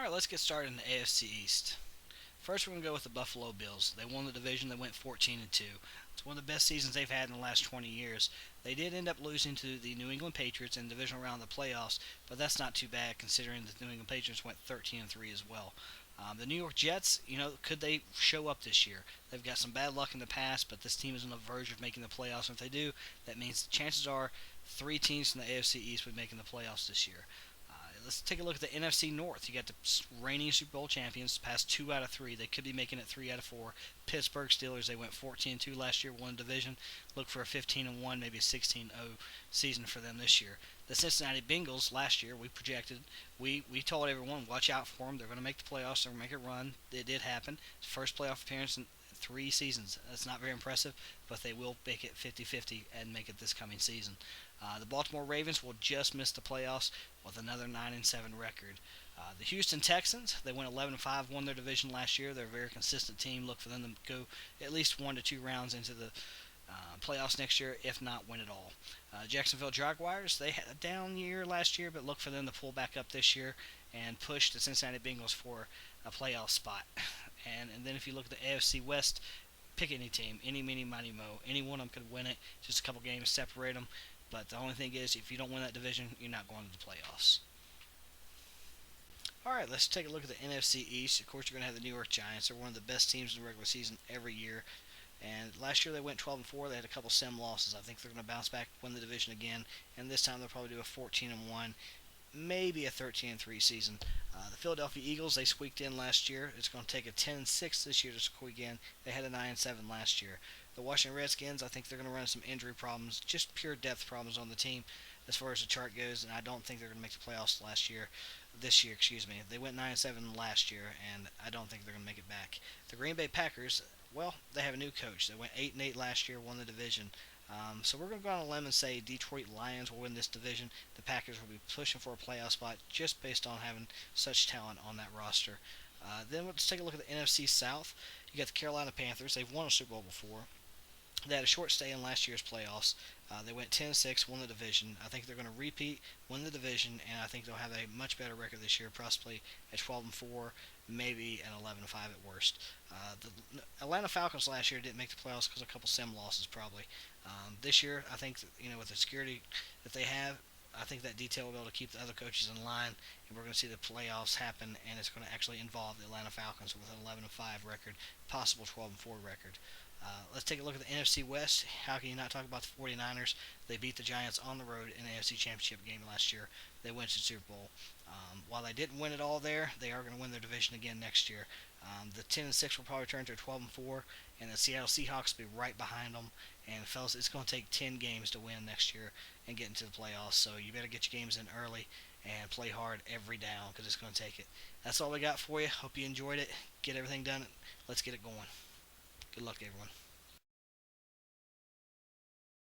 All right, let's get started in the AFC East. First, we're going to go with the Buffalo Bills. They won the division. They went 14-2. It's one of the best seasons they've had in the last 20 years. They did end up losing to the New England Patriots in the divisional round of the playoffs, but that's not too bad considering the New England Patriots went 13-3 as well. The New York Jets, could they show up this year? They've got some bad luck in the past, but this team is on the verge of making the playoffs. And if they do, that means chances are three teams from the AFC East would be making the playoffs this year. Let's take a look at the NFC North. You got the reigning Super Bowl champions, past 2 out of 3. They could be making it 3 out of 4. Pittsburgh Steelers. They went 14-2 last year, won division. Look for a 15-1, maybe a 16-0 season for them this year. The Cincinnati Bengals last year, we projected, we told everyone, watch out for them. They're going to make the playoffs. They're going to make a run. It did happen. First playoff appearance in 3 seasons. That's not very impressive, but they will make it 50-50 and make it this coming season. The Baltimore Ravens will just miss the playoffs with another 9-7 record. The Houston Texans, they went 11-5, won their division last year. They're a very consistent team. Look for them to go at least 1 to 2 rounds into the playoffs next year, if not win it all. Jacksonville Jaguars, they had a down year last year, but look for them to pull back up this year and push the Cincinnati Bengals for a playoff spot. And then if you look at the AFC West, pick any team, any, mini, mighty, mo. Any one of them could win it. Just a couple games separate them. But the only thing is, if you don't win that division, you're not going to the playoffs. All right, let's take a look at the NFC East. Of course, you're going to have the New York Giants. They're one of the best teams in the regular season every year. And last year they went 12-4. They had a couple sim losses. I think they're going to bounce back, win the division again. And this time they'll probably do a 14-1, maybe a 13-3 season. The Philadelphia Eagles, they squeaked in last year. It's going to take a 10-6 this year to squeak in. They had a 9-7 last year. The Washington Redskins, I think they're going to run some injury problems, just pure depth problems on the team as far as the chart goes, and I don't think they're going to make the playoffs this year. They went 9-7 last year, and I don't think they're going to make it back. The Green Bay Packers, well, they have a new coach. They went 8-8 last year, won the division. So we're going to go on a limb and say Detroit Lions will win this division. The Packers will be pushing for a playoff spot just based on having such talent on that roster. Then let's take a look at the NFC South. You got the Carolina Panthers. They've won a Super Bowl before. They had a short stay in last year's playoffs. They went 10-6, won the division. I think they're going to repeat, win the division, and I think they'll have a much better record this year, possibly at 12-4, maybe an 11-5 at worst. The Atlanta Falcons last year didn't make the playoffs because of a couple sim losses, probably. This year, I think with the security that they have, I think that detail will be able to keep the other coaches in line, and we're going to see the playoffs happen, and it's going to actually involve the Atlanta Falcons with an 11-5 record, possible 12-4 record. Let's take a look at the NFC West. How can you not talk about the 49ers? They beat the Giants on the road in the AFC Championship game last year. They went to the Super Bowl. While they didn't win it all there, they are going to win their division again next year. The 10-6 will probably turn to a 12-4, and the Seattle Seahawks will be right behind them. And fellas, it's going to take 10 games to win next year and get into the playoffs. So you better get your games in early and play hard every down because it's going to take it. That's all we got for you. Hope you enjoyed it. Get everything done. Let's get it going. Good luck, everyone.